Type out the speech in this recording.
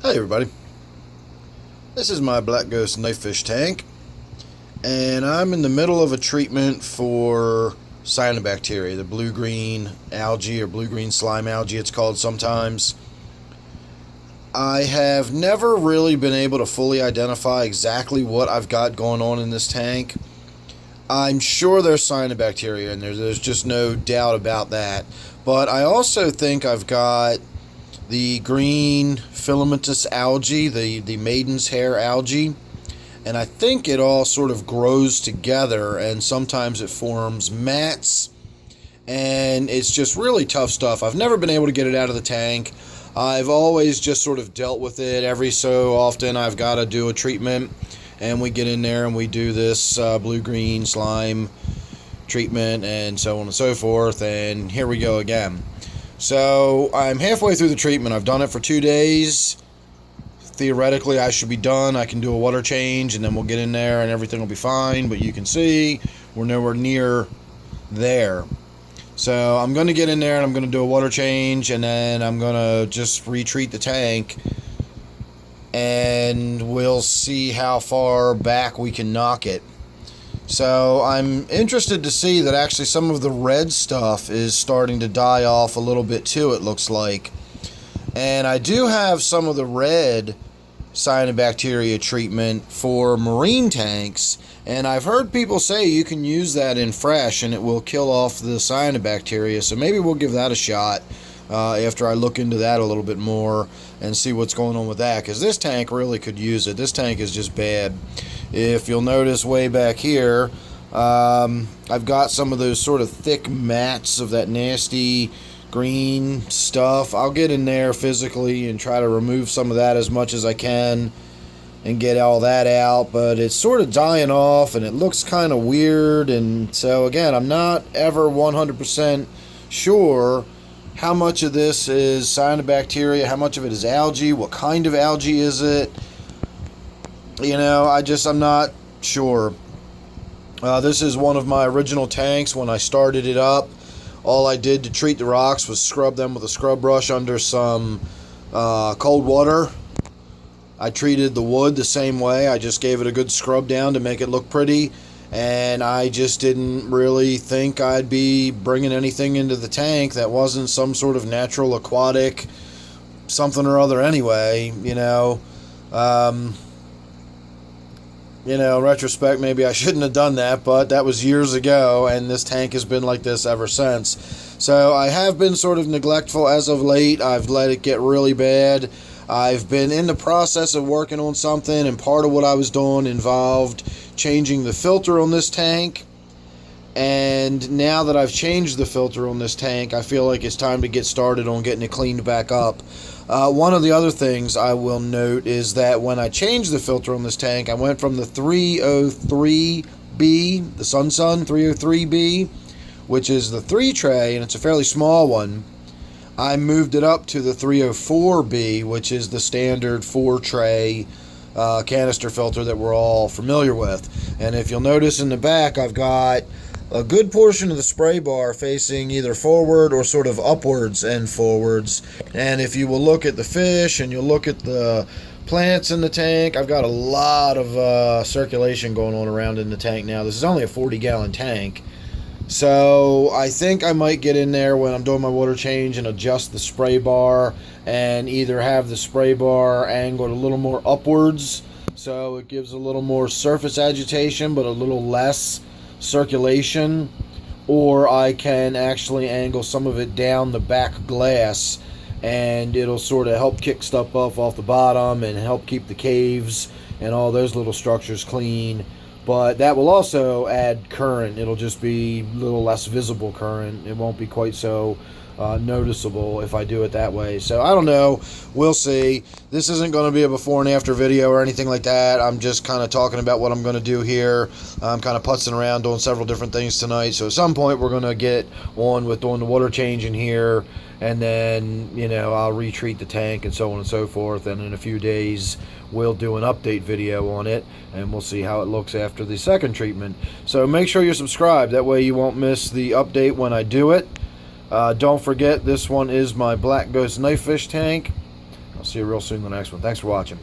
Hi everybody, this is my Black Ghost Knifefish tank, and I'm in the middle of a treatment for cyanobacteria, the blue-green algae or blue-green slime algae it's called sometimes. I have never really been able to fully identify exactly what I've got going on in this tank. I'm sure there's cyanobacteria in there, there's just no doubt about that, but I also think I've got the green filamentous algae, the maiden's hair algae, and I think it all sort of grows together and sometimes it forms mats, and it's just really tough stuff. I've never been able to get it out of the tank. I've always just sort of dealt with it. Every so often I've got to do a treatment, and we get in there and we do this blue-green slime treatment and so on and so forth, and here we go again. So I'm halfway through the treatment. I've done it for 2 days. Theoretically, I should be done. I can do a water change, and then we'll get in there, and everything will be fine. But you can see we're nowhere near there. So I'm going to get in there, and I'm going to do a water change, and then I'm going to just retreat the tank, and we'll see how far back we can knock it. So I'm interested to see that actually some of the red stuff is starting to die off a little bit too, it looks like. And I do have some of the red cyanobacteria treatment for marine tanks, and I've heard people say you can use that in fresh and it will kill off the cyanobacteria, so maybe we'll give that a shot after I look into that a little bit more and see what's going on with that, because this tank really could use it. This tank is just bad. If you'll notice way back here, I've got some of those sort of thick mats of that nasty green stuff. I'll get in there physically and try to remove some of that as much as I can and get all that out, but it's sort of dying off and it looks kind of weird. And so again, I'm not ever 100% sure how much of this is cyanobacteria, how much of it is algae, what kind of algae is it. You know, I'm not sure. This is one of my original tanks. When I started it up, all I did to treat the rocks was scrub them with a scrub brush under some cold water. I treated the wood the same way. I just gave it a good scrub down to make it look pretty, and I just didn't really think I'd be bringing anything into the tank that wasn't some sort of natural aquatic something or other anyway, in retrospect, maybe I shouldn't have done that, but that was years ago, and this tank has been like this ever since. So I have been sort of neglectful as of late. I've let it get really bad. I've been in the process of working on something, and part of what I was doing involved changing the filter on this tank. And now that I've changed the filter on this tank, I feel like it's time to get started on getting it cleaned back up. One of the other things I will note is that when I changed the filter on this tank, I went from the 303B, the Sun 303B, which is the 3 tray, and it's a fairly small one. I moved it up to the 304B, which is the standard 4 tray canister filter that we're all familiar with. And if you'll notice in the back, I've got a good portion of the spray bar facing either forward or sort of upwards and forwards. And if you will look at the fish and you'll look at the plants in the tank, I've got a lot of circulation going on around in the tank now. This is only a 40-gallon tank. So I think I might get in there when I'm doing my water change and adjust the spray bar and either have the spray bar angled a little more upwards so it gives a little more surface agitation but a little less circulation, or I can actually angle some of it down the back glass and it'll sort of help kick stuff up off the bottom and help keep the caves and all those little structures clean. But that will also add current. It'll just be a little less visible current. It won't be quite so noticeable if I do it that way. So I don't know. We'll see. This isn't going to be a before and after video or anything like that. I'm just kind of talking about what I'm going to do here. I'm kind of putzing around doing several different things tonight. So at some point we're going to get on with doing the water change in here. And then, I'll retreat the tank and so on and so forth. And in a few days, we'll do an update video on it. And we'll see how it looks after the second treatment. So make sure you're subscribed. That way you won't miss the update when I do it. Don't forget, this one is my Black Ghost Knifefish tank. I'll see you real soon in the next one. Thanks for watching.